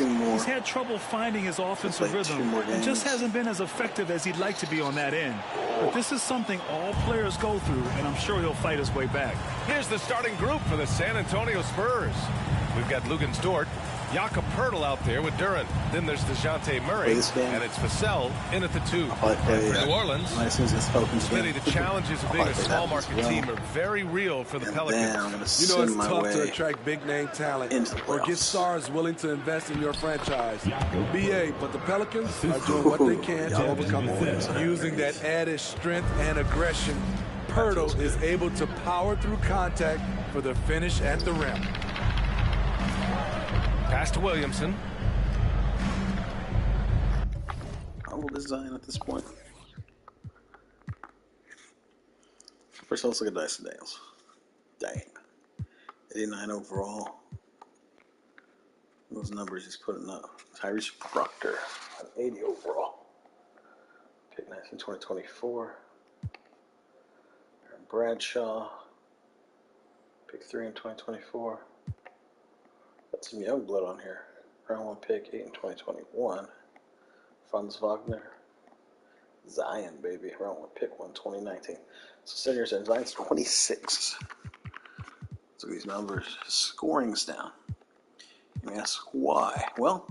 He's had trouble finding his offensive rhythm and just hasn't been as effective as he'd like to be on that end. But this is something all players go through, and I'm sure he'll fight his way back. Here's the starting group for the San Antonio Spurs. We've got Lugens Dort, Jakob Poeltl out there with Duran. Then there's DeJounte Murray, and it's Vassell in at the 2. For New Orleans, Smitty, the challenges of being a small market team are very real for the Pelicans. You know it's tough to attract big-name talent or get stars willing to invest in your franchise. BA, but the Pelicans are doing what they can to overcome it. Using that added strength and aggression, Poeltl is able to power through contact for the finish at the rim. Pass to Williamson. How old is Zion at this point? First, let's look at Dyson Daniels. Dang. 89 overall. Those numbers he's putting up. Tyrese Proctor, an 80 overall. Pick 19, 2024. Aaron Bradshaw, pick 3 in 2024. Got some young blood on here. Round 1 pick, 8 in 2021. Franz Wagner. Zion, baby. Round 1 pick, 1 2019. So seniors and Zion's 26. Let's look at these numbers. His scoring's down. You may ask why. Well,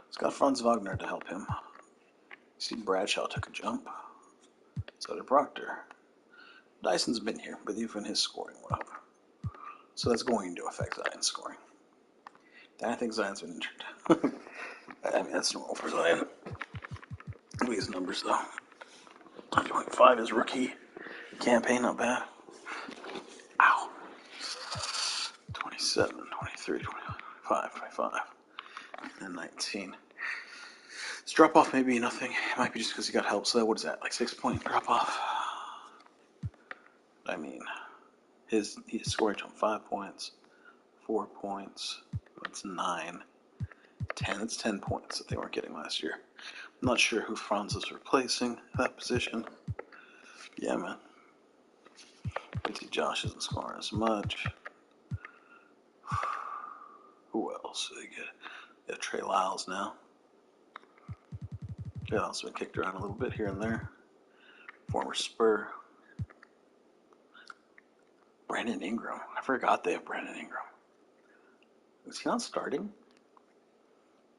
he's got Franz Wagner to help him. You see Bradshaw took a jump. So did Proctor. Dyson's been here, but even his scoring went up. So that's going to affect Zion's scoring. I think Zion's been injured. I mean, that's normal for Zion. Look at his numbers, though. 9.5 his rookie campaign, not bad. Ow. 27, 23, 25, 25, and 19. His drop-off may be nothing. It might be just because he got help. So what is that, like 6-point drop-off? I mean, his scoring jumped 5 points, 4 points. That's 9, 10. It's 10 points that they weren't getting last year. I'm not sure who Franz is replacing that position. Yeah, man. I see Josh isn't scoring as much. Who else? They get Trey Lyles now. Trey Lyles been kicked around a little bit here and there. Former Spur. Brandon Ingram. I forgot they have Brandon Ingram. Is he not starting?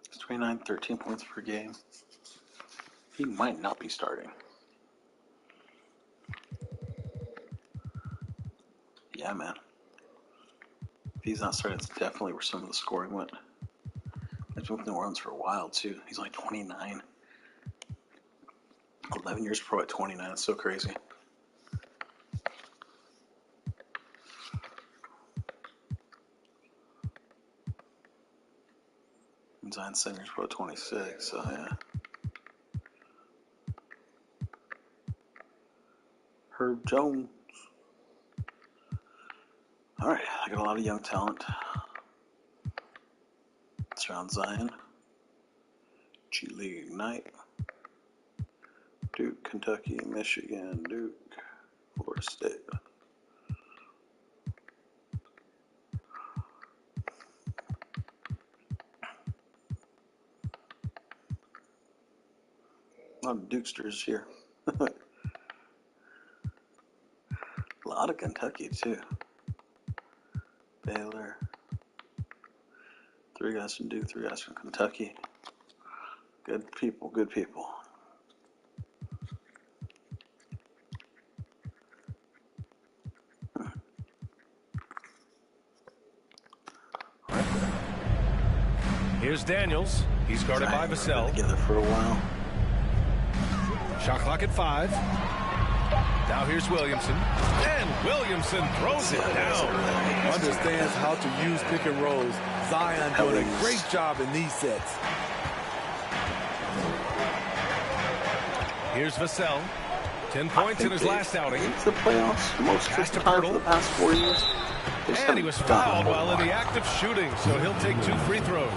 It's 29, 13 points per game. He might not be starting. Yeah, man. If he's not starting, it's definitely where some of the scoring went. He's been with New Orleans for a while, too. He's only 29. 11 years pro at 29. That's so crazy. Zion Seniors pro 26, so yeah. Herb Jones. Alright, I got a lot of young talent. Surround Zion. G League Ignite. Duke, Kentucky, Michigan, Duke, Florida State. A lot of Dukesters here. A lot of Kentucky, too. Baylor. 3 guys from Duke, 3 guys from Kentucky. Good people, good people. Here's Daniels. He's guarded by Vassell. Together for a while. Shot clock at 5. Now here's Williamson. And Williamson throws it down. Understands how to use pick and rolls. Zion doing a great job in these sets. Here's Vassell. 10 points in his last outing. It's the playoffs most of the time for the past 4 years. And he was fouled while in the act of shooting, so he'll take 2 free throws.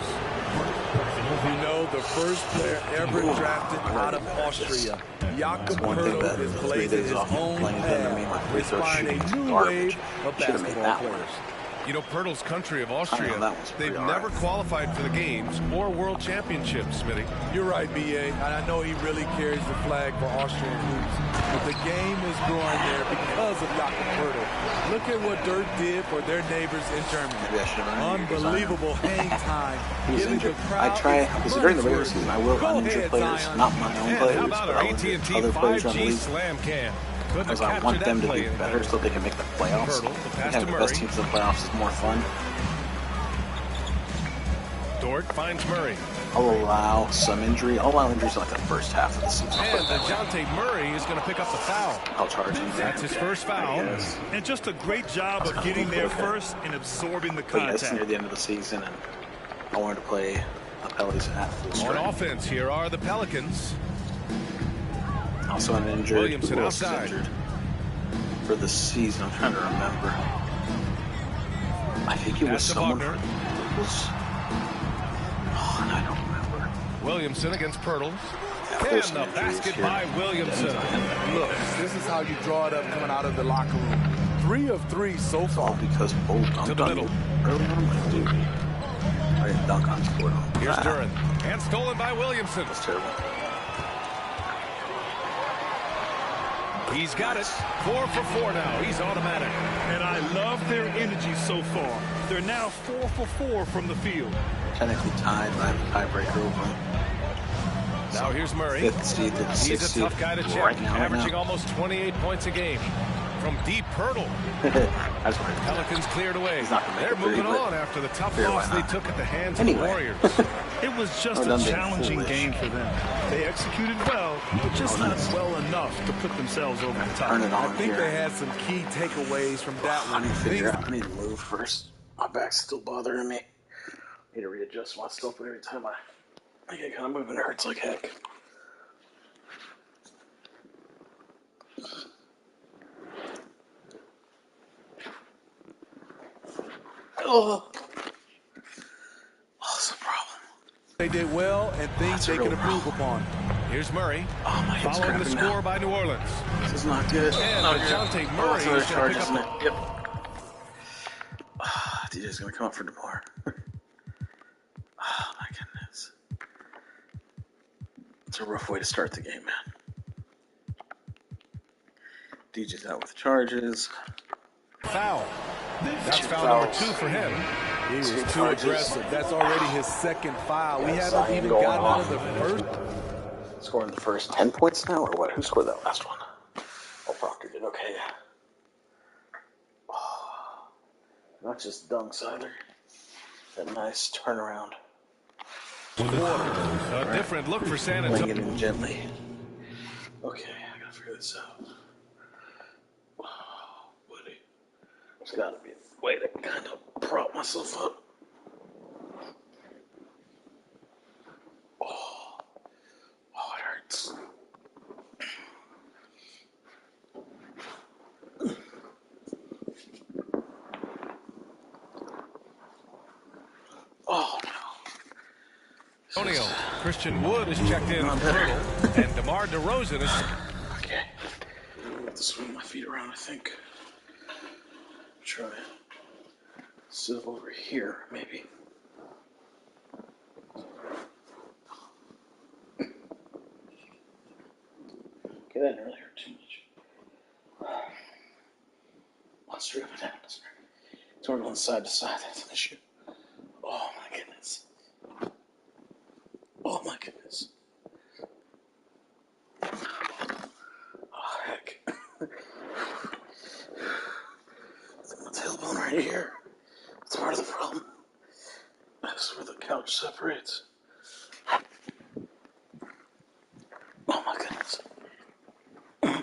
You know, the first player ever drafted out of Austria, Jakob Poeltl, is blazing his own path, inspiring a new wave of basketball players. You know, Pirtle's country of Austria, they've never qualified for the games or world championships, Smitty. You're right, B.A. And I know he really carries the flag for Austrian hoops. But the game is growing there because of Jakob Pirtle. Look at what Dirk did for their neighbors in Germany. Unbelievable hang time. He's injured. I try, because during the regular season, I will uninjure players, not my own players, how about but our I'll AT&T other players around the 5G league. slam cam? Because I want them to be better so they can make the playoffs. Having the best teams in the playoffs is more fun. Dort finds Murray. I'll allow some injury. I'll allow injuries like the first half of the season. And DeJounte Murray is going to pick up the foul. I'll charge him. That's his first foul. And just a great job of getting there first and absorbing the contact. It's near the end of the season, and I wanted to play Pelicans at full strength. On offense, here are the Pelicans. Also an injured. Williamson outside. Injured for the season. I'm trying to remember. I think it was someone from I don't remember. Williamson against Pirtle. And the basket by Williamson. Look, this is how you draw it up coming out of the locker room. 3 of 3 so far. Because to the middle. Early on, like, dude, I didn't dunk on scored on. Here's Duran. And stolen by Williamson. That's terrible. He's got it. 4 for 4 now. He's automatic. And I love their energy so far. They're now 4 for 4 from the field. Technically tied, but I have a tiebreaker over him. Now here's Murray. 5th seed to the 6th seed. He's a tough guy to check, averaging almost 28 points a game. From deep Pirtle. Pelicans cleared away. They're moving on after the tough loss they took at the hands of the Warriors. It was just a challenging game for them. They executed well, but just not well enough to put themselves over the top. I think they had some key takeaways from that one. I need to move first. My back's still bothering me. I need to readjust myself, but every time I get kind of moving, it hurts like heck. Oh, that's a problem. They did well and things they could improve upon. Here's Murray. Oh, my head's following the score now. by New Orleans. This is not good. And DeJounte Murray is going to pick up the... Yep. DJ's going to come up for DeMar. Oh, my goodness. It's a rough way to start the game, man. DJ's out with charges. Foul. That's foul number 2 for him. He was too aggressive. That's already his 2nd foul. We haven't even gotten out of the first. Scoring the first 10 points now, or what? Who scored that last one? Oh, Proctor did. Okay. Oh, not just dunks either. That nice turnaround. A different look for San Antonio. Laying it in gently. Okay, I gotta figure this out. There's got to be a way to kind of prop myself up. Oh, it hurts. Oh, no. Antonio. Christian Wood is checked in for Pirtle, and DeMar DeRozan is... Okay. I have to swing my feet around, I think. Try sit up over here, maybe. Okay, that didn't really hurt too much. Let's strip it down. It's going on side to side. That's an issue. Oh my goodness. Oh my goodness. Oh heck. Tailbone right here. That's part of the problem. That's where the couch separates. Oh my goodness. Okay,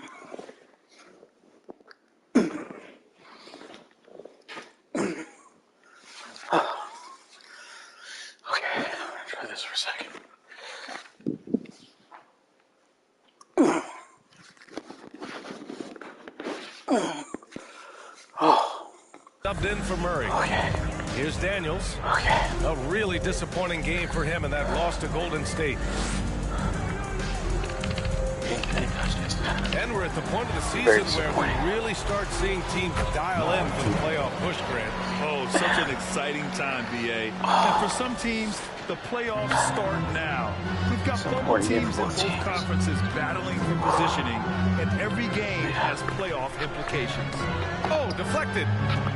I'm gonna try this for a second. Subbed in for Murray. Okay. Here's Daniels. Okay. A really disappointing game for him in that loss to Golden State. And we're at the point of the season where we really start seeing teams dial in for the playoff push, Grant. Oh, such an exciting time, BA. And for some teams, the playoffs start now. We've got bubble teams in both conferences battling for positioning, and every game has playoff implications. Oh, deflected.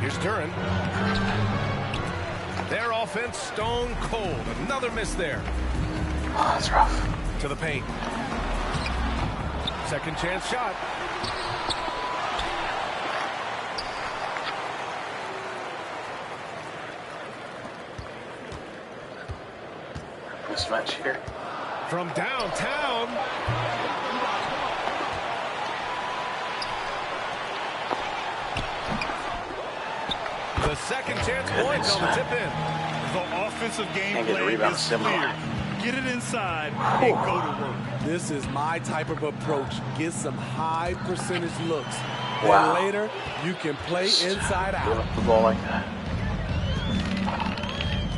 Here's Duran. Their offense stone cold. Another miss there. Oh, that's rough. To the paint. Second chance shot. Mismatch here. From downtown. The second chance points on the tip in. The offensive game Can't get a plan rebound is similar. clear. Get it inside and go to work. This is my type of approach. Get some high percentage looks. Wow. Then later, you can play inside out. The ball like that.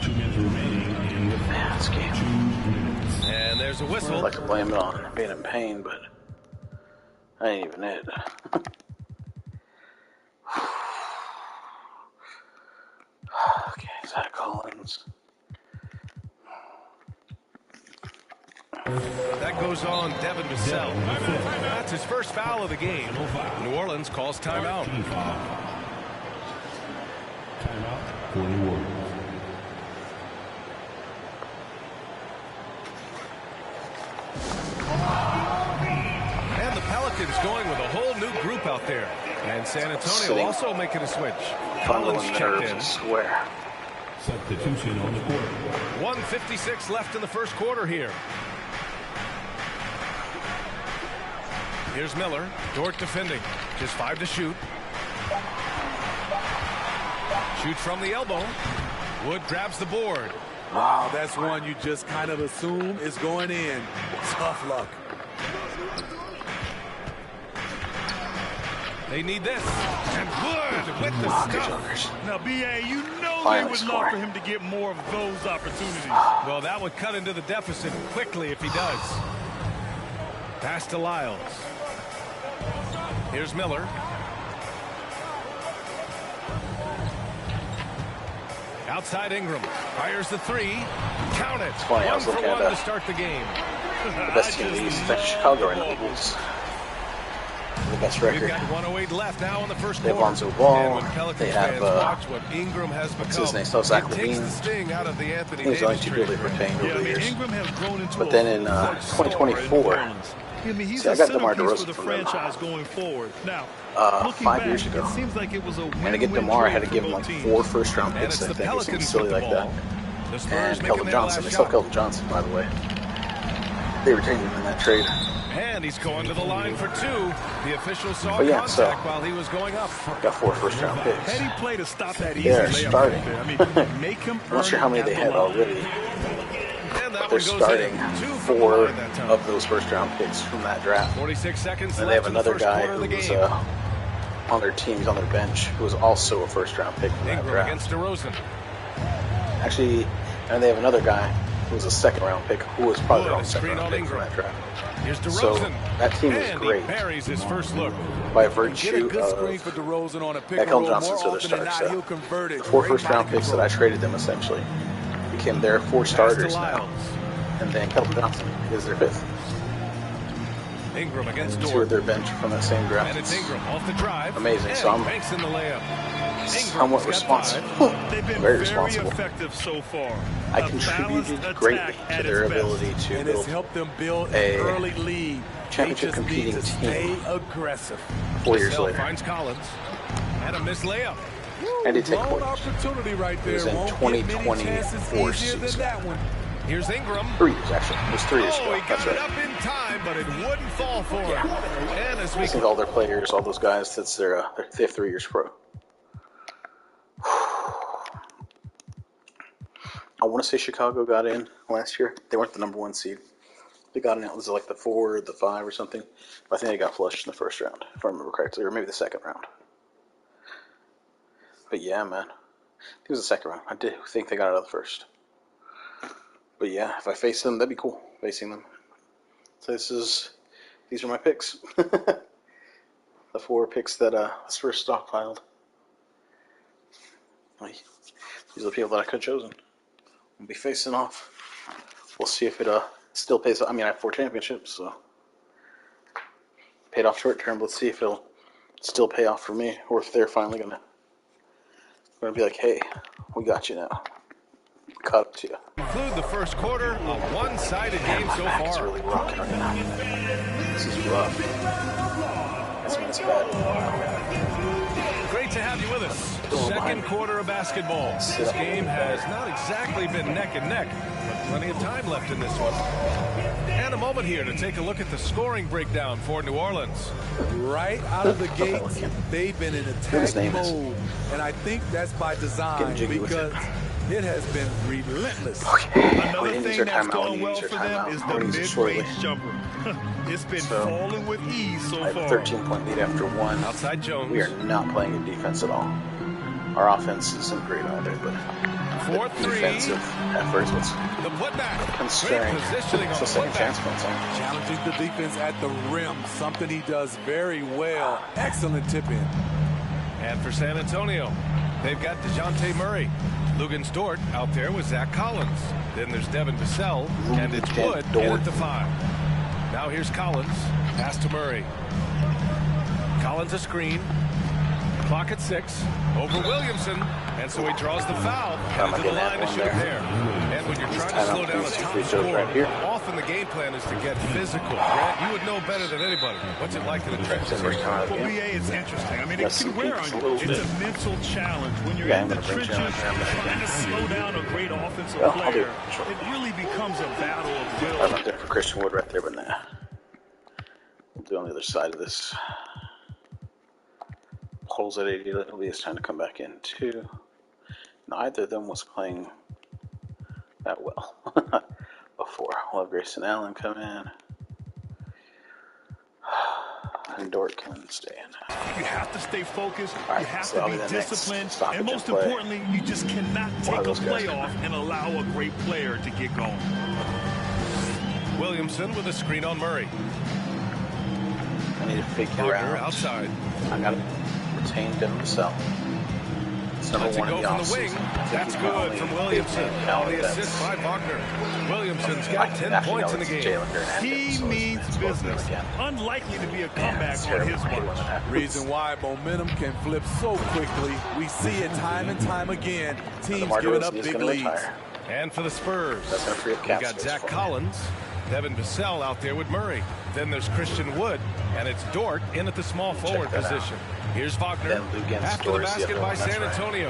2 minutes remaining in the This game. 2 minutes. And there's a whistle. I'd like to blame it on being in pain, but that ain't even it. Okay, Zach Collins. That goes on Devin Vassell. That's his first foul of the game. New Orleans calls timeout. Team foul. Timeout for New Orleans. And the Pelicans going with a whole new group out there. And San Antonio also making a switch. Collins checked in. I swear. Substitution on the court. 1:56 left in the first quarter here. Here's Miller. Dort defending. Just 5 to shoot. Shoots from the elbow. Wood grabs the board. Wow, that's one you just kind of assume is going in. Tough luck. They need this. And Wood with the stuff. Now, BA, you know they would love for him to get more of those opportunities. Well, that would cut into the deficit quickly if he does. Pass to Lyles. Here's Miller. Outside Ingram. Fires the three. Count it. Funny, I was 1 for looking at 1 to start the game. The best team in the East. That's Chicago right now. Eagles. The best We've record. got 1:08 left now in the first They have quarter. Lonzo Ball. And when Pelicans They have, fans watch what Ingram has what's become, his name? So Zach it takes Levine. the sting out of the Anthony He was the only Davis two people trade. they retained over the years. Ingram has grown into But a then in full-fledged star 2024, in New Orleans. I mean, he's see, I a got DeMar centerpiece DeRozan for the from them, franchise going forward. Now, looking 5 back, years ago. it seems like it was a And to get DeMar, I had to give him like 4 first-round And picks. it's I the think it seems Pelicans silly with the like that. ball. The Spurs And making Kelvin their Johnson. They last still shot. Kelvin Johnson, by the way. They retained him in that trade. And he's going to the line for 2. The official saw But yeah, contact so- while he was going up. Got 4 first-round picks. Heady play to stop that easy They're layup starting. right there. I mean, make him I'm not sure how many they had already. And that They're one goes starting in. 2 for 4 1 that time. of those first-round picks from that draft. 46 seconds And they have left in the another first guy quarter of the who's game. on their team, he's on their bench, who was also a first-round pick from that Ingram draft. against DeRozan. Actually, and they have another guy who was a second-round pick, who was probably their Wood, own screen second-round on pick from Ingram. that draft. Here's So DeRozan. that team is And great he buries his first look. by Get a virtue good screen of for DeRozan on a pick Yeah, and Kelvin roll. Johnson's More their often than starting not, set. he'll convert it. the 4 Great first-round body picks that control. I traded them essentially became their 4 Pass to starters now, Lyles. and then Kelvin Johnson is their 5th. Ingram against And 2 Dort. of their bench from that same draft. And it's Ingram off the drive. Amazing. And So I'm he banks in the layup. somewhat Ingram's got 5. responsible. They've been Very very responsible. effective so far. I A contributed balanced greatly attack to at their its best. ability to And it's build helped them build a an early lead. championship They just need competing to stay team. aggressive. 4 years Vassell later. finds Collins. And a missed layup. And he took Blown points. opportunity right there. was in Won't get many 2024 chances easier than season. that one. Here's Ingram. 3 years, actually. It was 3 years Oh, ago. he got That's it right. up in time, but it wouldn't fall for him. And as we I think all their players, all those guys, that's they have 3 years pro. I want to say Chicago got in last year. They weren't the number 1 seed. They got in. It was like the 4, the 5, or something. But I think they got flushed in the first round, if I remember correctly, or maybe the second round. But yeah, man, it was the second round. I did think they got out of the first. But yeah, if I face them, that'd be cool facing them. So this is these are my picks. The 4 picks that Spurs stockpiled. These are the people that I could have chosen. We'll be facing off. We'll see if it still pays off. I mean, I have 4 championships, so paid off short term. Let's see if it'll still pay off for me, or if they're finally gonna be like, hey, we got you now. Caught up to you. Conclude the first quarter, a one-sided game so far. It's really rocking right now. This is rough. That's bad. Great to have you with us. Second quarter of basketball. This game has not exactly been neck and neck, but plenty of time left in this one. And a moment here to take a look at the scoring breakdown for New Orleans. Right out of the gate, they've been in attack mode, and I think that's by design because it has been relentless. Another thing that's going well for them is the mid-range jumper. It's been falling with ease so far. I have a 13-point lead after 1. Outside Jones. We are not playing a defense at all. Our offense isn't great either, but the defensive efforts was concerning. It's a second chance for him. Challenging the defense at the rim, something he does very well. Excellent tip-in. And for San Antonio, they've got DeJounte Murray. Lugens Dort out there with Zach Collins. Then there's Devin Vassell, and it's Wood in at the 5. Now here's Collins. Pass to Murray. Collins a screen. Clock at 6. Over Williamson. And so he draws the foul. To the line to shoot a pair. And when you're trying to slow down a top scorer, often the game plan is to get physical. Grant, you would know better than anybody. What's it like in the trenches? Well, BA is interesting. I mean, it can wear on you. It's a mental challenge. When you're in the trenches trying to slow down a great offensive player, it really becomes a battle of will. I'm up there for Christian Wood right there, but nah. We'll do on the other side of this. Holes at 80, it'll be his time to come back in too. Neither of them was playing that well before. We'll have Grayson Allen come in. And Dort can stay in. You have to stay focused. Right, you have to be disciplined. And most importantly, you just cannot take a play off and allow a great player to get going. Williamson with a screen on Murray. I need to figure out. Outside. I got to retain Devin Vassell. It's number 1 in the offseason. That's good from Williamson. The assist by Wagner. Williamson's got 10 points in the game. He means business. Unlikely to be a comeback on his watch. Reason why momentum can flip so quickly. We see it time and time again. Teams giving up big leads. And for the Spurs, we got Zach Collins. Devin Vassell out there with Murray. Then there's Christian Wood, and it's Dort in at the small forward position. Here's Wagner after the basket by San Antonio.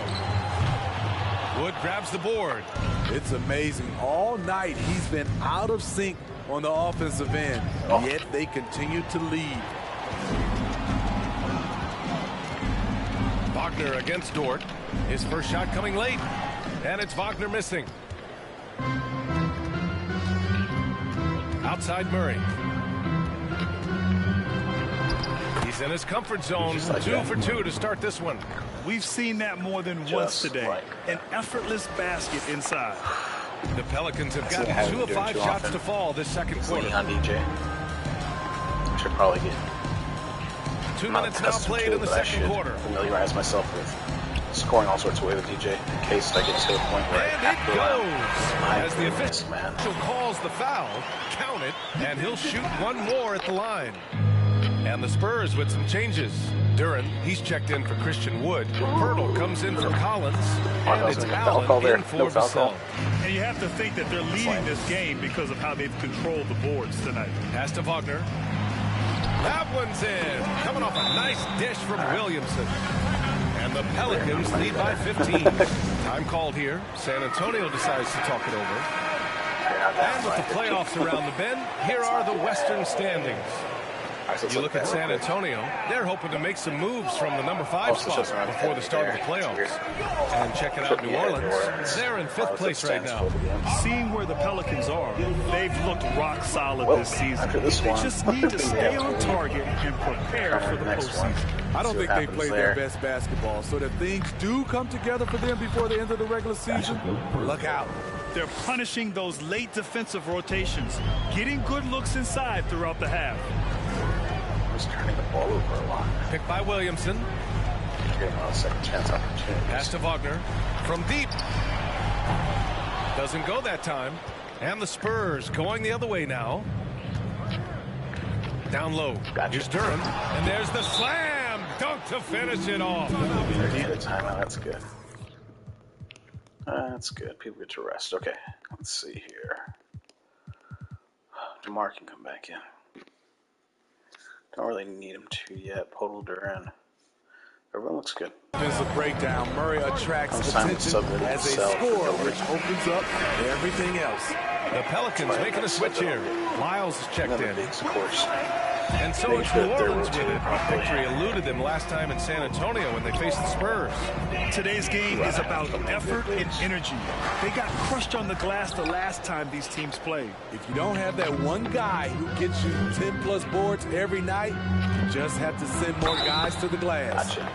Wood grabs the board. It's amazing. All night he's been out of sync on the offensive end, yet they continue to lead. Wagner against Dort. His first shot coming late, and it's Wagner missing. Outside Murray. He's in his comfort zone. 2 for 2 to start this one. We've seen that more than once today. An effortless basket inside. The Pelicans have gotten 2 of 5 shots to fall this second quarter. On DJ. Should probably get 2 minutes now played in the second quarter. Familiarize myself with scoring all sorts of ways with DJ in case I get to a point where and it goes as the official calls the foul. Count it, and he'll shoot 1 more at the line. And the Spurs with some changes. Duren, he's checked in for Christian Wood. Pirtle comes in for Collins, and it's Allen in for Vassell. And you have to think that they're leading this game because of how they've controlled the boards tonight. Pass to Wagner. That one's in. Coming off a nice dish from Williamson. And the Pelicans lead by 15. Time called here. San Antonio decides to talk it over. And with the playoffs around the bend, here are the Western standings. You look at San Antonio, they're hoping to make some moves from the number 5 spot before the start of the playoffs. And checking out New Orleans, they're in 5th place right now. Seeing where the Pelicans are, they've looked rock solid this season. They just need to stay on target and prepare for the postseason. I don't think they played their best basketball, so that things do come together for them before the end of the regular season. Look out. They're punishing those late defensive rotations, getting good looks inside throughout the half. Just turning the ball over a lot. Picked by Williamson. Getting a lot of second chance opportunities. Pass to Wagner. From deep. Doesn't go that time. And the Spurs going the other way now. Down low. Gotcha. Here's Duran. And there's the slam dunk to finish it off. Timeout. That's good. That's good. People get to rest. Okay. Let's see here. DeMar can come back in. Don't really need him to yet. Podol, Duran. Everyone looks good. Defensive breakdown. Murray attracts attention as a scorer, which opens up everything else. The Pelicans making a switch here. Miles is checked in. Of course. And so it's New Orleans with it. Victory eluded them last time in San Antonio when they faced the Spurs. Today's game is about effort and energy. They got crushed on the glass the last time these teams played. If you don't have that one guy who gets you 10-plus boards every night, you just have to send more guys to the glass. Gotcha.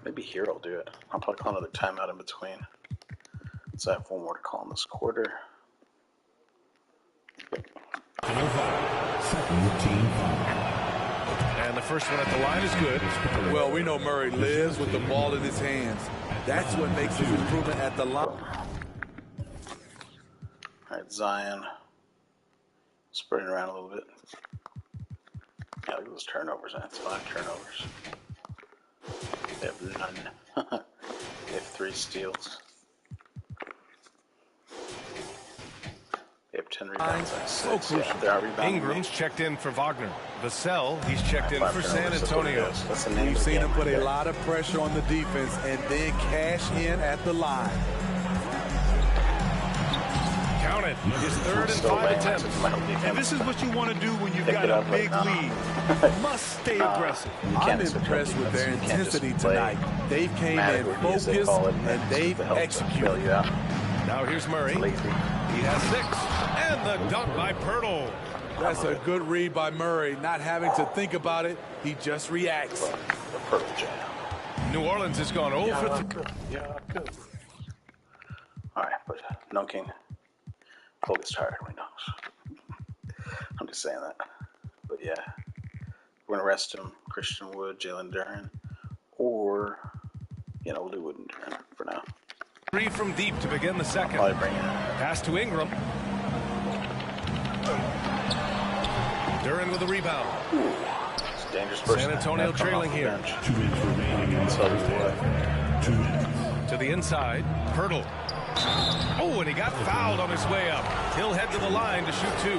Maybe Hero will do it. I'll probably call another timeout in between. So I have one more to call in this quarter. And the first one at the line is good. Well, we know Murray lives with the ball in his hands. That's what makes his improvement at the line. All right, Zion. Spreading around a little bit. Yeah, look at those turnovers. That's 5 turnovers. They have none. They have 3 steals. They have 10 rebounds. So crucial. Yeah, Ingram's checked in for Wagner. Vassell, he's checked in for San Antonio. We've seen him put a lot of pressure on the defense and then cash in at the line. Count it. His third and 5 attempts. And this is what you want to do when you've got a big lead. You must stay aggressive. I'm impressed with their intensity tonight. They came in focused and they've executed. Now here's Murray. He has 6. And the dunk by Pirtle. That's a good read by Murray. Not having to think about it, he just reacts. The Pirtle jam. New Orleans has gone 0 for 3. All right, but dunking. Cole gets tired when he dunks. I'm just saying that. But yeah, we're going to rest him. Christian Wood, Jalen Duran, or, we'll do Wood and Duran for now. 3 from deep to begin the second. Probably bring it. Pass to Ingram. Duran with a rebound. It's a dangerous person. San Antonio trailing here. 2 minutes remaining in the So, first. 2 minutes. To the inside. Pirtle. Oh, and he got fouled on his way up. He'll head to the line to shoot 2.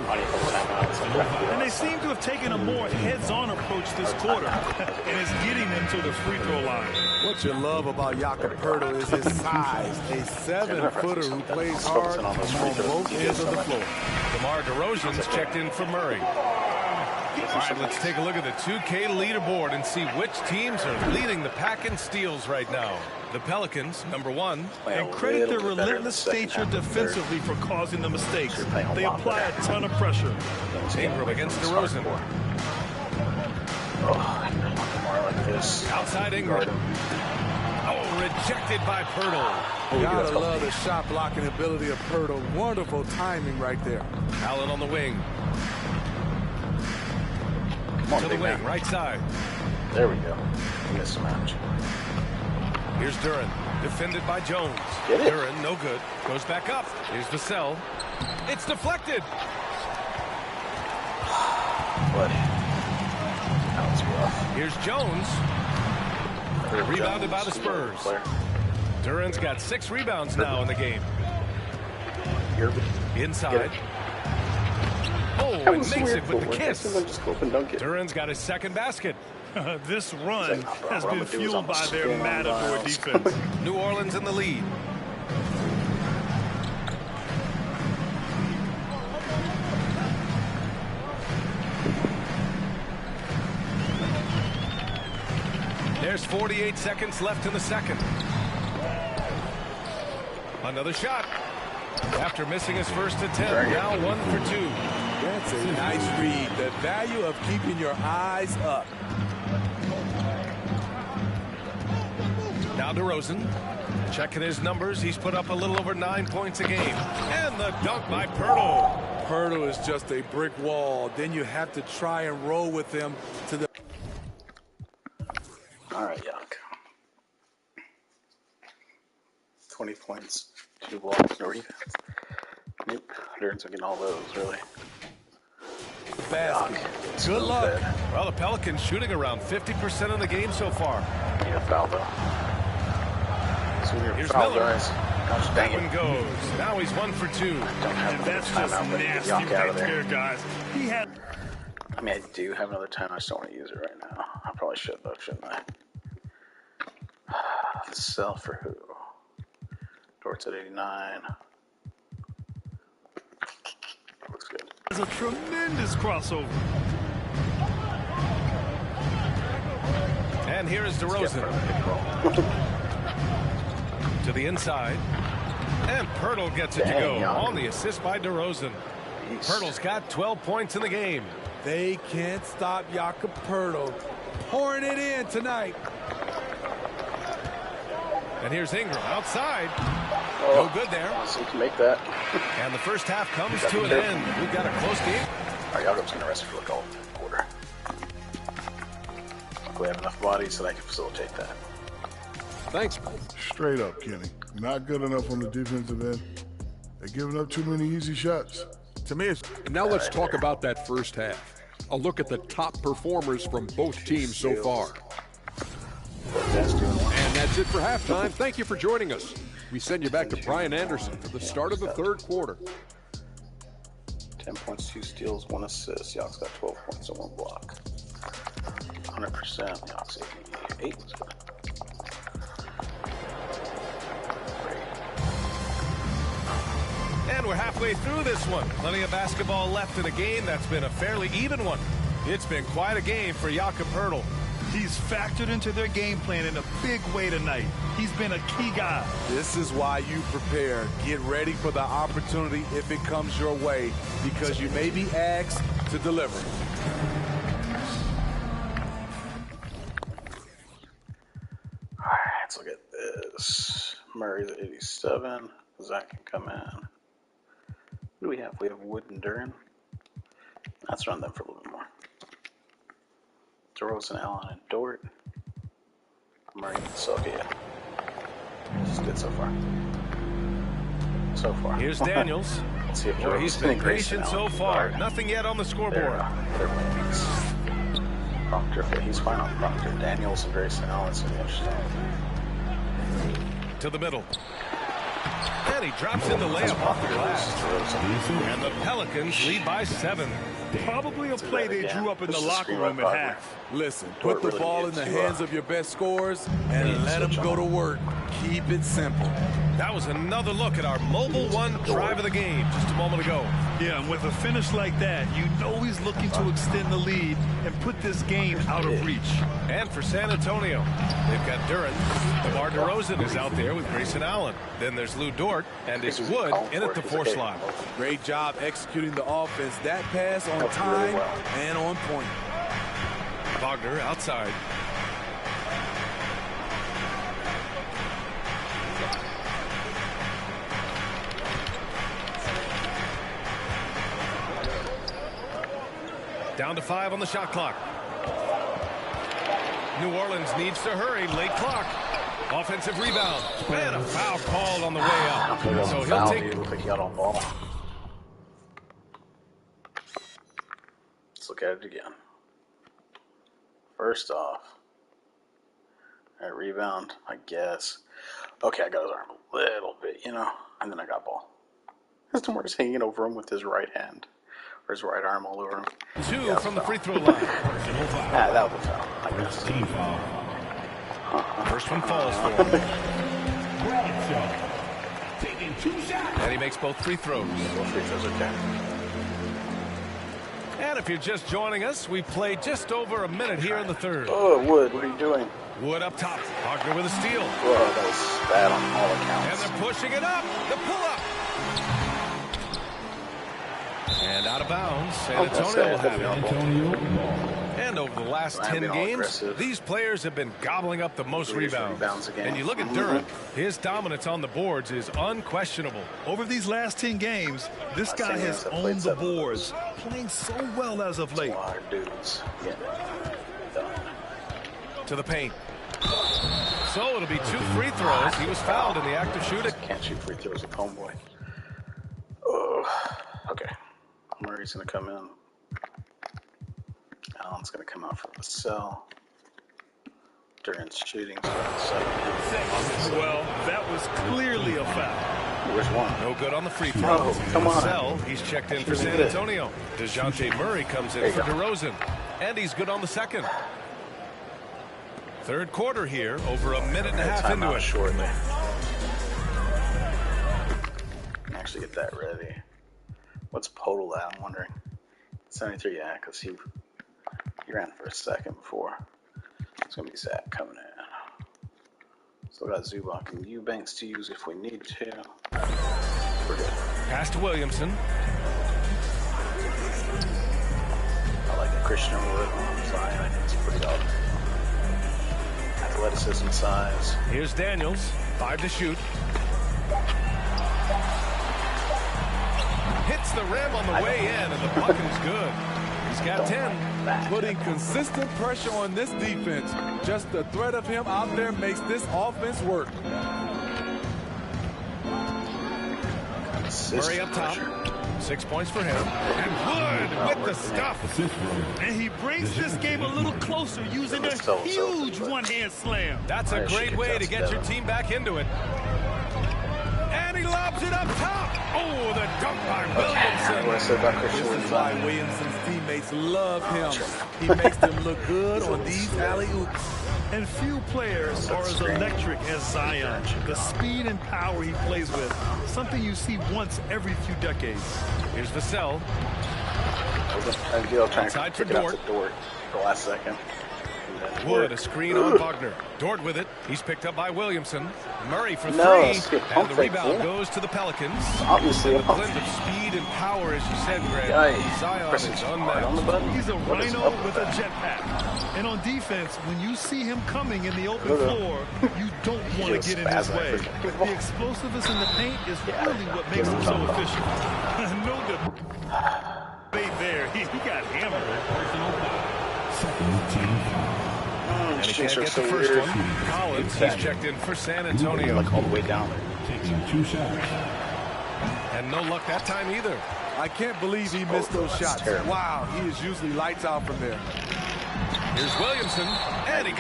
And they seem to have taken a more heads-on approach this quarter, and it's getting them to the free throw line. What you love about Jakob Pirtle is his size, a 7-footer who plays hard on both ends of the floor. DeMar DeRozan's checked in for Murray. All right, let's take a look at the 2K leaderboard and see which teams are leading the pack in steals right now. The Pelicans, number 1. And credit their relentless stature defensively for causing the mistakes. They apply a ton of pressure. Ingram against DeRozan. Outside Ingram. Oh, rejected by Pirtle. Gotta love the shot blocking ability of Pirtle. Wonderful timing right there. Allen on the wing. To the wing, right side. There we go. Missed him out. Here's Duran, defended by Jones. Duran, no good. Goes back up. Here's Vassell. It's deflected. Buddy. That was rough. Here's Jones. Rebounded by the Spurs. Duran's got 6 rebounds now in the game. Inside. Oh, and makes it with the kiss. Duran's got his second basket. This run has been fueled by their Matador defense. New Orleans in the lead. There's 48 seconds left in the second. Another shot. After missing his first attempt, now 1 for 2. That's a nice read. The value of keeping your eyes up. Now DeRozan. Checking his numbers, he's put up a little over 9 points a game. And the dunk by Pirtle. Pirtle is just a brick wall. Then you have to try and roll with him to the... All right, Yuck. 20 points, 2 blocks, no rebounds. Nope, Duran's getting all those, really. Basket. Good luck. Bad. Well, the Pelicans shooting around 50% of the game so far. Yeah, foul, though. Here's foul, Miller. guys. Gosh, That dang one it. goes. Now he's 1 for 2. Don't have And that's another just timeout, but get nasty Yuck out of right there. there, guys. He had... I mean, I do have another time. I just don't want to use it right now. I probably should, though, shouldn't I? Sell for who? Dort's at 89. Looks good. It's a tremendous crossover. And here is DeRozan. To the inside. And Pirtle gets it to go on the assist by DeRozan. Pirtle's got 12 points in the game. They can't stop Jakob Pirtle pouring it in tonight. And here's Ingram outside. Oh, No good there. so you can make that. And the first half comes to an end. We've got a close game. All right, Jakob's going to rest for the goal quarter. We have enough bodies so that I can facilitate that. Thanks. Straight up, Kenny. Not good enough on the defensive end. They're giving up too many easy shots. To me, it's... Now let's talk about that first half. A look at the top performers from both teams so far. And that's it for halftime. Thank you for joining us. We send you back to Brian Anderson for the start of the third quarter. 10 points, 2 steals, 1 assist. Yak's got 12 points and 1 block. 100%. Yak's 88. And we're halfway through this one. Plenty of basketball left in a game that's been a fairly even one. It's been quite a game for Jakob Pirtle. He's factored into their game plan in a big way tonight. He's been a key guy. This is why you prepare. Get ready for the opportunity if it comes your way, because you may be asked to deliver. All right, let's look at this. Murray's at 87. Zach can come in. Who do we have? We have Wood and Duran. Let's run them for a little bit more. DeRozan, Allen, and Dort. Murray and Sylvia. This is good so far. So far. Here's Daniels. Let's see if Well, he's been patient so far. Guard. Nothing yet on the scoreboard. They're wings. Proctor, he's fine on Proctor. Daniels and Grayson Allen. It's going to be interesting. To the middle. And he drops in the layup off the glass. And the Pelicans lead by 7. Probably a play they drew up in the locker room at half. Listen, put the ball in the hands of your best scorers and let them go to work. Keep it simple. That was another look at our Mobile One drive of the game just a moment ago. Yeah, and with a finish like that, you know he's looking to extend the lead and put this game out of reach. And for San Antonio, they've got Duran. DeMar DeRozan is out there with Grayson Allen. Then there's Lou Dort, and it's Wood in at the 4 slot. Great job executing the offense. That pass on time and on point. Wagner outside. Down to 5 on the shot clock. New Orleans needs to hurry. Late clock. Offensive rebound. And a foul called on the way up. So he'll take... Looks like he got on ball. Let's look at it again. First off. Alright, rebound, I guess. Okay, I got his arm a little bit, you know. And then I got ball. Customer's hanging over him with his right hand. Or his right arm all over him. 2 from the free throw line. That was a foul, I guess. Team foul. First one falls for him. Taking 2 shots. And he makes both free throws. Both free throws are okay. And if you're just joining us, we played just over a minute here in the third. Oh, Wood, what are you doing? Wood up top. Wagner with a steal. Whoa, that was bad on all And accounts. they're pushing it up. The pull-up. And out of bounds. San Antonio will have it. Antonio. And And over the last 10 games, these players have been gobbling up the most rebounds. And you look at Durant, his dominance on the boards is unquestionable. Over these last 10 games, this guy has owned the boards, playing so well as of late. To the paint. So it'll be 2 free throws. He was fouled in the act of shooting. Can't shoot free throws with homeboy. Oh, okay. Murray's going to come in. Allen's going to come out for the cell. Durant's shooting. Well, that was clearly a foul. Where's one? No good on the free throw. Oh, come on. Cell, he's checked in for San Antonio. DeJounte Murray comes in for DeRozan. And he's good on the second. Third quarter here, over a minute and a half into it. Shortly. Actually get that ready. What's Podol at? I'm wondering. 73, yeah, because he ran for a second before. It's going to be Zach coming in. Still got Zubac and Eubanks to use if we need to. We're good. Pass to Williamson. I like the Christian Wood on Zion. I think it's pretty awesome. Athleticism, size. Here's Daniels. 5 to shoot. Hits the rim on the way in, and the bucket's good. He's got 10. Putting consistent pressure on this defense. Just the threat of him out there makes this offense work. Murray up top. 6 points for him. And Wood with the stuff. And he brings this game a little closer using a huge one-hand slam. That's a great way to get your team back into it. And he lobs it up top. Oh, the dunk by Williamson. This is why Williamson's teammates love him. He makes them look good on these alley-oops. And few players are as electric as Zion. The speed and power he plays with, something you see once every few decades. Here's Vassell. Outside for Dort. The last second. Wood, a screen on Wagner. Dort with it. He's picked up by Williamson. Murray for 3. And the rebound goes to the Pelicans. Obviously, a blend of speed and power, as you said, Greg. Zion is unmatched. He's a rhino with a jetpack. And on defense, when you see him coming in the open floor, you don't want to get in his way. The explosiveness in the paint is really what makes him so efficient. No debate there. He got hammered. And he can't get the first one. Collins, he's checked in for San Antonio. Like all the way down. Taking 2 shots. And no luck that time either. I can't believe he missed those shots. Wow, he is usually lights out from there. Here's Williamson. And he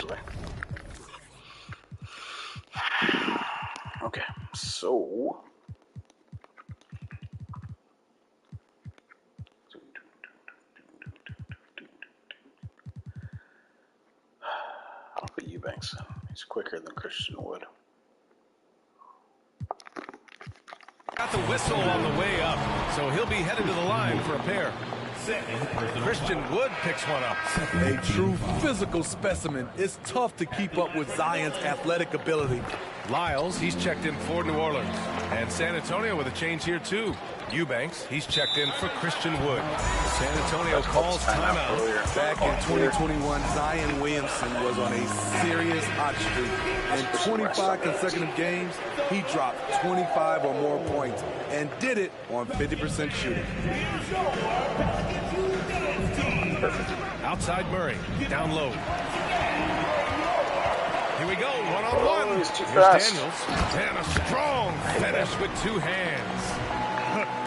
Okay, so I'll put Eubanks. He's quicker than Christian Wood. got the whistle on the way up, so he'll be headed to the line for a pair. Christian Wood picks one up. A true physical specimen. It's tough to keep up with Zion's athletic ability. Lyles, he's checked in for New Orleans. And San Antonio with a change here, too. Eubanks, he's checked in for Christian Wood. San Antonio calls timeout. Back in 2021, Zion Williamson was on a serious hot streak. In 25 consecutive games, he dropped 25 or more points and did it on 50% shooting. Outside Murray, down low. Here we go, one-on-one. Here's Daniels, and a strong finish with 2 hands.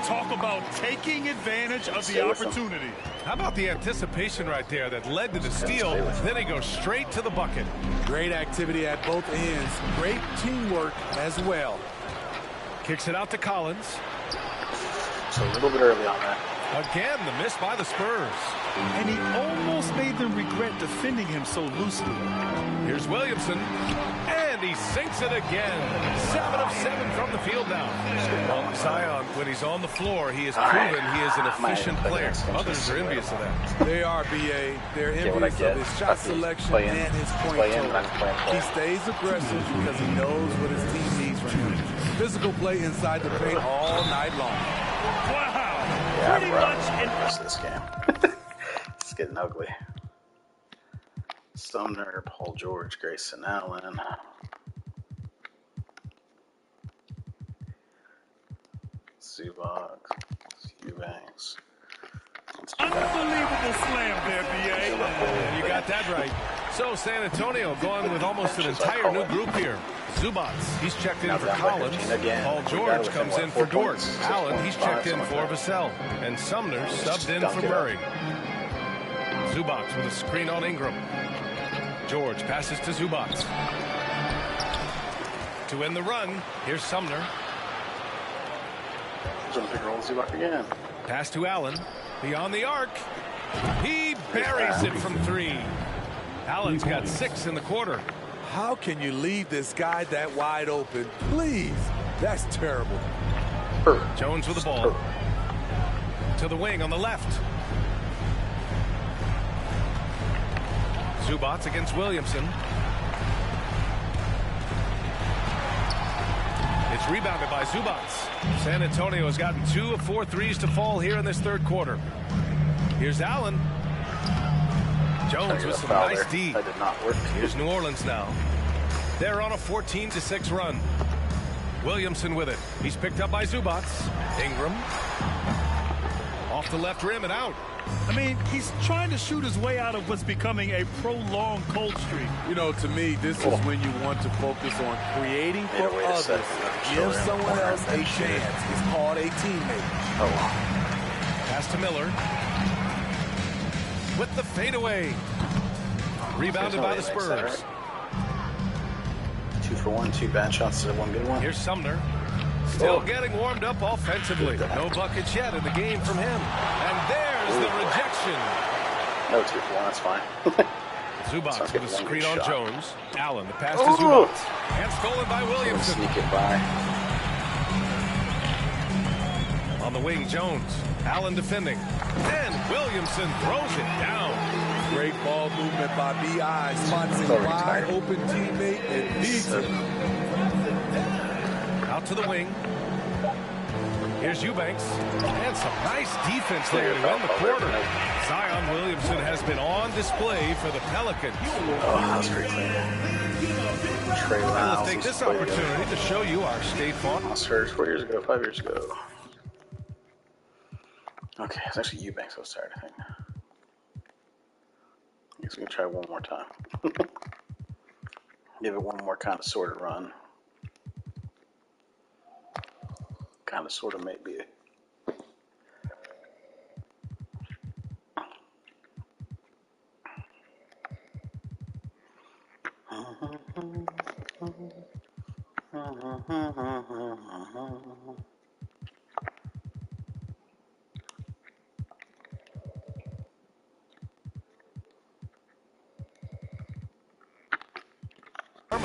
Talk about taking advantage of the opportunity. How about the anticipation right there that led to the steal? Then he goes straight to the bucket. Great activity at both ends. Great teamwork as well. Kicks it out to Collins. So a little bit early on that. Again, the miss by the Spurs. And he almost made them regret defending him so loosely. Here's Williamson. And he sinks it again. 7 of 7 from the field now. Well, Zion, when he's on the floor, he has proven he is an efficient player. Others are envious of that. They are, BA. They're envious of his shot selection and his point total. He stays aggressive because he knows what his team needs from him. Physical play inside the paint all night long. Wow. Yeah, Pretty bro. much in the rest of this game. It's getting ugly. Sumner, Paul George, Grayson Allen. Zubac, Eubanks. Unbelievable slam there, B.A. You got that right. So San Antonio going with almost an entire new group here. Zubats, he's checked in for Collins. Paul George comes in for Dort. Allen, he's checked in for Vassell. And Sumner subbed in for Murray. Zubats with a screen on Ingram. George passes to Zubats. To end the run, here's Sumner. Zubac again. Pass to Allen. Beyond the arc. He buries it from 3. Allen's got 6 in the quarter. How can you leave this guy that wide open? Please. That's terrible. Jones with the ball. To the wing on the left. Zubats against Williamson. It's rebounded by Zubats. San Antonio has gotten 2 of 4 threes to fall here in this third quarter. Here's Allen. Jones with some nice D. That did not work. Here's New Orleans now. They're on a 14-6 run. Williamson with it. He's picked up by Zubats. Ingram. Off the left rim and out. I mean, he's trying to shoot his way out of what's becoming a prolonged cold streak. You know, to me, this is when you want to focus on creating for others. Give someone else a chance. It's called a teammate. Pass to Miller. With the fadeaway. Rebounded by the Spurs. 2 for 1, 2 bad shots to 1 good one. Here's Sumner. Still getting warmed up offensively. No buckets yet in the game from him. And there's the rejection. No 2 for 1, that's fine. Zubats with a screen on Jones. Allen, the pass to Zubats. And stolen by Williamson. Sneak it by. On the wing, Jones. Allen defending. And Williamson throws it down. Great ball movement by B.I. Spots a wide open teammate and beats him. Out to the wing. Here's Eubanks. And some nice defense there to end the quarter. Zion Williamson has been on display for the Pelicans. Oh, that's great clean. Trey Lyles. Let's take this opportunity to show you our State Farm. Spurs 4 years ago, 5 years ago. Okay, it's actually Eubanks I was tired, I think. I guess we can try one more time. Give it one more kind of sort of run. Kind of sort of maybe.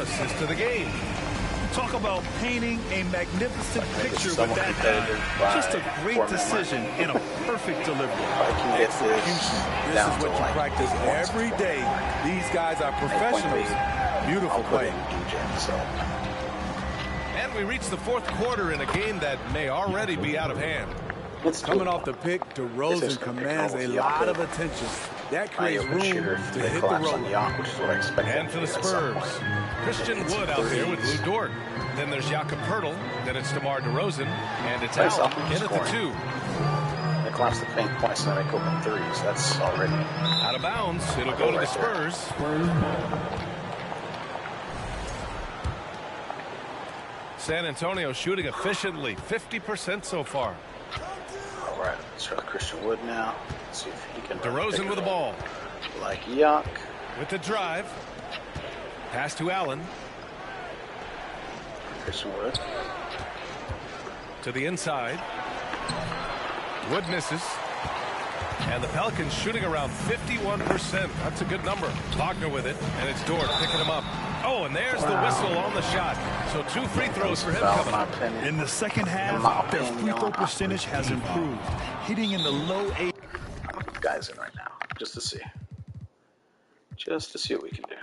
Assist to the game. Talk about painting a magnificent picture with that guy. Just a great decision and a perfect delivery. Execution. This is what you practice every day. These guys are professionals. Beautiful play. And we reach the fourth quarter in a game that may already be out of hand. Coming off the pick, DeRozan commands a lot of attention. That creates room to hit the road. And for the Spurs, Christian Wood out there with Lou Dort. Then there's Jakob Poeltl. Then it's DeMar DeRozan. And it's Allen in at the 2. They collapse the paint twice and they make open threes. That's already out of bounds. It'll go to the Spurs. San Antonio shooting efficiently, 50% so far. All right, let's try Christian Wood now. Let's see if he can. DeRozan with the ball. Like yuck. With the drive. Pass to Allen. Christian Wood. To the inside. Wood misses. And the Pelicans shooting around 51%. That's a good number. Wagner with it. And it's Dort picking him up. Oh, and there's the whistle on the shot. So 2 free throws for him coming up. In the second half, their free throw percentage has improved, hitting in the low 8. I'm gonna put guys in right now, just to see. Just to see what we can do.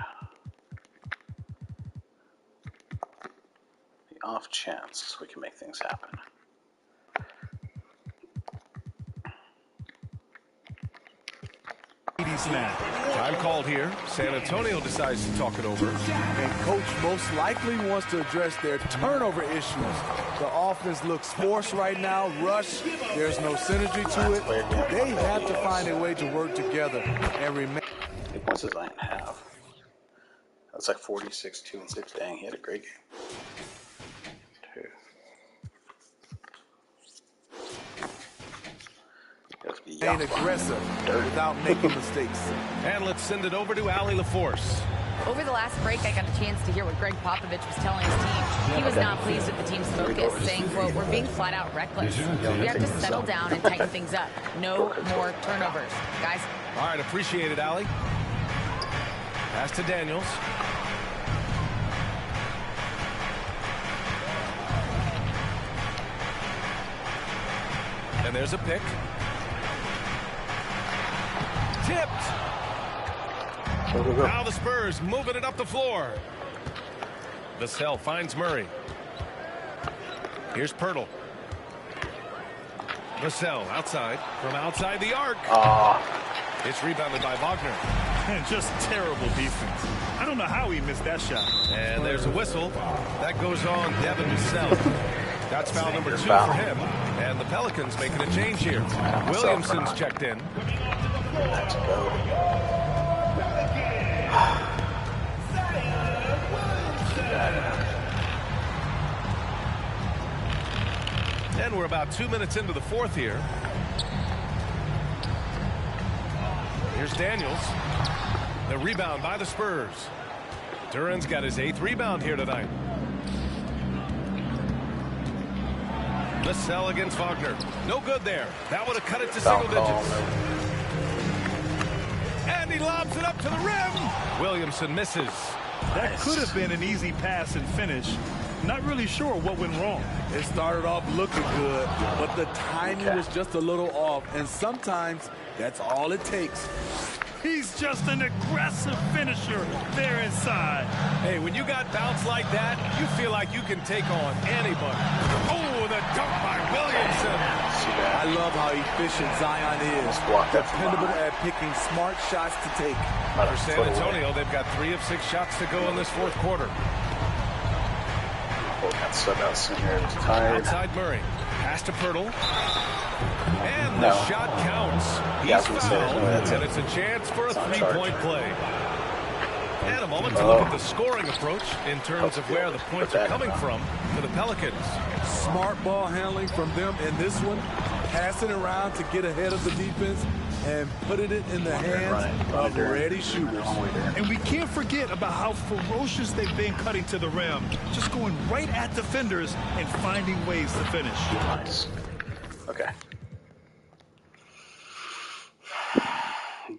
The off chance we can make things happen. Snap. Time called here. San Antonio decides to talk it over. And coach most likely wants to address their turnover issues. The offense looks forced right now, rush. There's no synergy to it. They have to find a way to work together and remain. What's his 9.5? That's like 46, 2 and 6. Dang, he had a great game. Ain't aggressive without making mistakes. And let's send it over to Allie LaForce. Over the last break, I got a chance to hear what Greg Popovich was telling his team. He was not pleased with the team's focus, saying, quote, "We're being flat out reckless. We have to settle down and tighten things up. No more turnovers." Guys. All right, appreciate it, Allie. Pass to Daniels. And there's a pick. Tipped. Now the Spurs moving it up the floor. Vassell finds Murray. Here's Pirtle. Vassell outside from outside the arc. It's rebounded by Wagner. Just terrible defense. I don't know how he missed that shot. And there's a whistle. That goes on Devin Vassell. That's foul number 2 for him. And the Pelicans making a change here. Williamson's checked in. Let's go. And we're about 2 minutes into the fourth here. Here's Daniels. The rebound by the Spurs. Duran's got his 8th rebound here tonight. Vassell against Wagner. No good there. That would have cut it to single digits. And he lobs it up to the rim. Williamson misses. That could have been an easy pass and finish. Not really sure what went wrong. It started off looking good, but the timing was just a little off, and sometimes that's all it takes. He's just an aggressive finisher there inside. Hey, when you got bounce like that, you feel like you can take on anybody. Oh, the dunk by Williamson. I love how efficient Zion is. Dependable at picking smart shots to take. For San Antonio, they've got 3 of 6 shots to go in this fourth quarter. Outside Murray. Pass to Pirtle. And the shot counts. He's fouled, and it's a chance for a 3-point play. And a moment to look at the scoring approach in terms of where the points are coming from for the Pelicans. Smart ball handling from them in this one. Passing around to get ahead of the defense and putting it in the hands of ready shooters. And we can't forget about how ferocious they've been cutting to the rim. Just going right at defenders and finding ways to finish. Nice. Okay.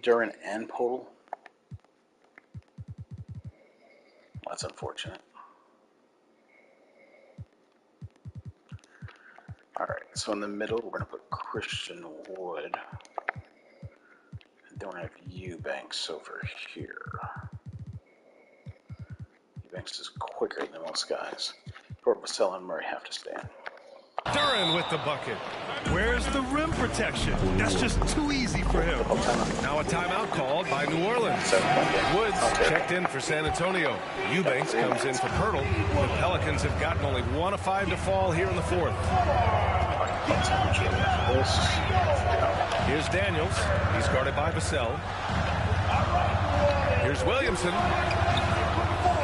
Duran and Podol. That's unfortunate. All right, so in the middle, we're going to put Christian Wood. And then we're going to have Eubanks over here. Eubanks is quicker than most guys. Vassell and Murray have to stand. Duran with the bucket. Where's the rim protection? That's just too easy for him. Now a timeout called by New Orleans. Woods checked in for San Antonio. Eubanks comes in for Pirtle. The Pelicans have gotten only 1 of 5 to fall here in the fourth. Here's Daniels. He's guarded by Vassell. Here's Williamson.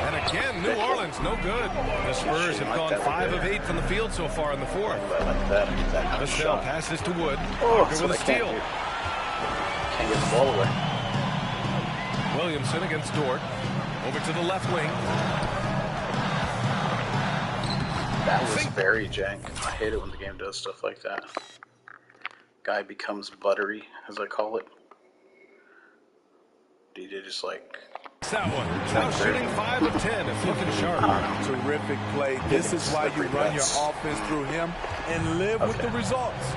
And again, New Orleans, no good. The Spurs have gone 5 of 8 from the field so far in the fourth. Vassell passes to Wood. Walker with a steal. Can't get the ball away. Williamson against Dort. Over to the left wing. That was very jank. I hate it when the game does stuff like that. Guy becomes buttery, as I call it. DJ just like... That one. Now shooting 5 of 10. It's looking sharp. Terrific play. This is why you run your offense through him and live with the results.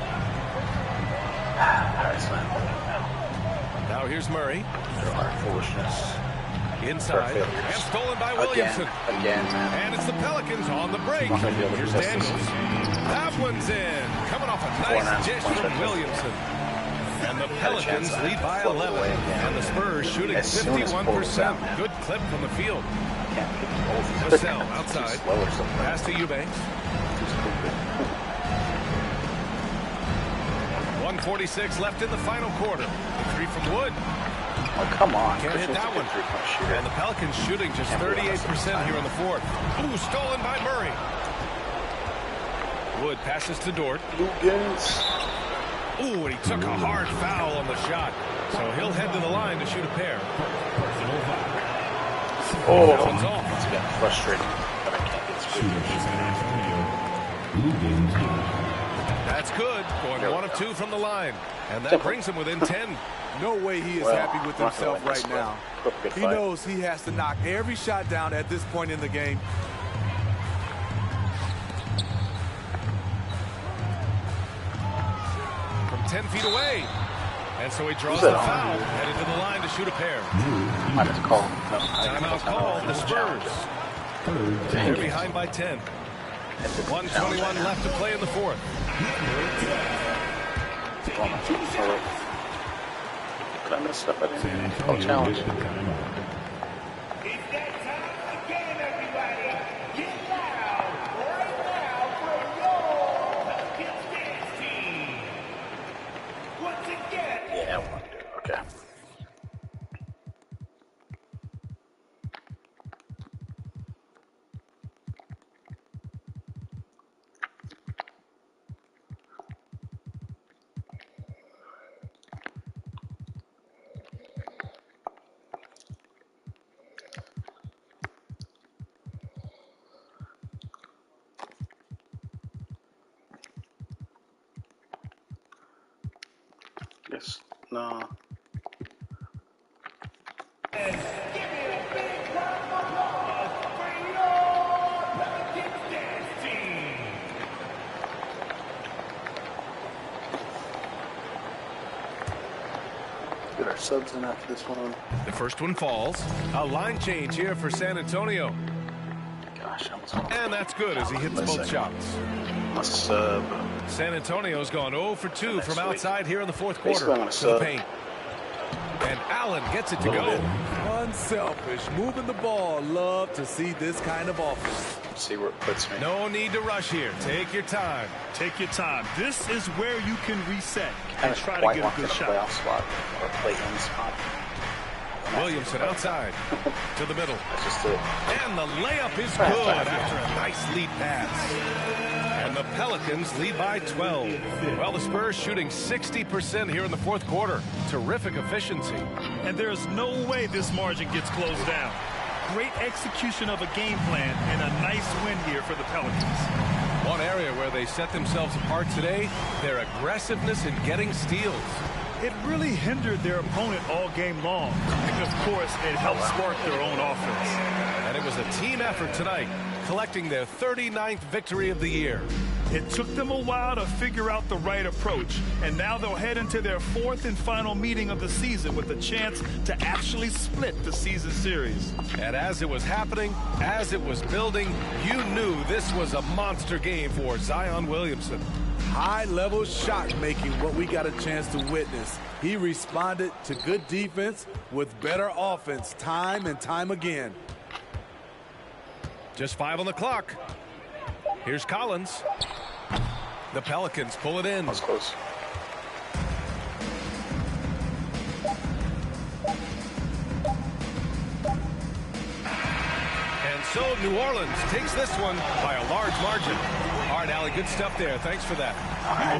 Now here's Murray. There are foolishness. Inside. And stolen by Williamson. Again, man. And it's the Pelicans on the break. Here's Daniels. That one's in. Coming off a nice dish from Williamson. And the Pelicans lead by 11. And the Spurs shooting 51%. Good clip from the field. Vassell outside. Pass to Eubanks. 1:46 left in the final quarter. The three from Wood. Oh, come on. Can't hit that one. And the Pelicans shooting just 38% here in the fourth. Ooh, stolen by Murray. Wood passes to Dort. Ooh, and he took a hard foul on the shot. So he'll head to the line to shoot a pair. Oh, that one's off. It's getting frustrating, but I can't get screwed. That's good. Going 1 of 2 from the line. And that brings him within 10. No way he is happy with himself right now. He knows he has to knock every shot down at this point in the game. From 10 feet away. And so he draws the foul. Headed to the line to shoot a pair. Timeout called. The Spurs. They're behind by 10. 1:21 left to play in the fourth. I messed up. I didn't call challenge. It's that time again, everybody. Get loud right now for your Pelicans dance team. Once again. Yeah, I want to do it. Okay. Yes. No. Give me a big round of applause for your Pelicans dance team. Get our subs in after this one. The first one falls. A line change here for San Antonio. Gosh, and that's good as he hits both shots. A sub. San Antonio's gone 0 for 2 from outside here in the fourth quarter to the paint. And Allen gets it to go. Unselfish, moving the ball. Love to see this kind of offense. See where it puts me. No need to rush here. Take your time. Take your time. This is where you can reset and try to get a good shot. Playoff spot or play-in spot. Williamson outside to the middle. That's just it. And the layup is good after a nice lead pass. And the Pelicans lead by 12. Well, the Spurs shooting 60% here in the fourth quarter. Terrific efficiency. And there's no way this margin gets closed down. Great execution of a game plan and a nice win here for the Pelicans. One area where they set themselves apart today, their aggressiveness in getting steals. It really hindered their opponent all game long. And, of course, it helped spark their own offense. And it was a team effort tonight, collecting their 39th victory of the year. It took them a while to figure out the right approach, and now they'll head into their fourth and final meeting of the season with a chance to actually split the season series. And as it was happening, as it was building, you knew this was a monster game for Zion Williamson. High-level shot making, what we got a chance to witness. He responded to good defense with better offense time and time again. Just 5 on the clock. Here's Collins. The Pelicans pull it in. That was close. And so New Orleans takes this one by a large margin. All right, Allie, good stuff there. Thanks for that.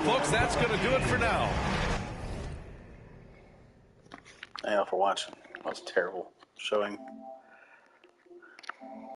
Well, folks, that's going to do it for now. Thank you all for watching. That was a terrible showing.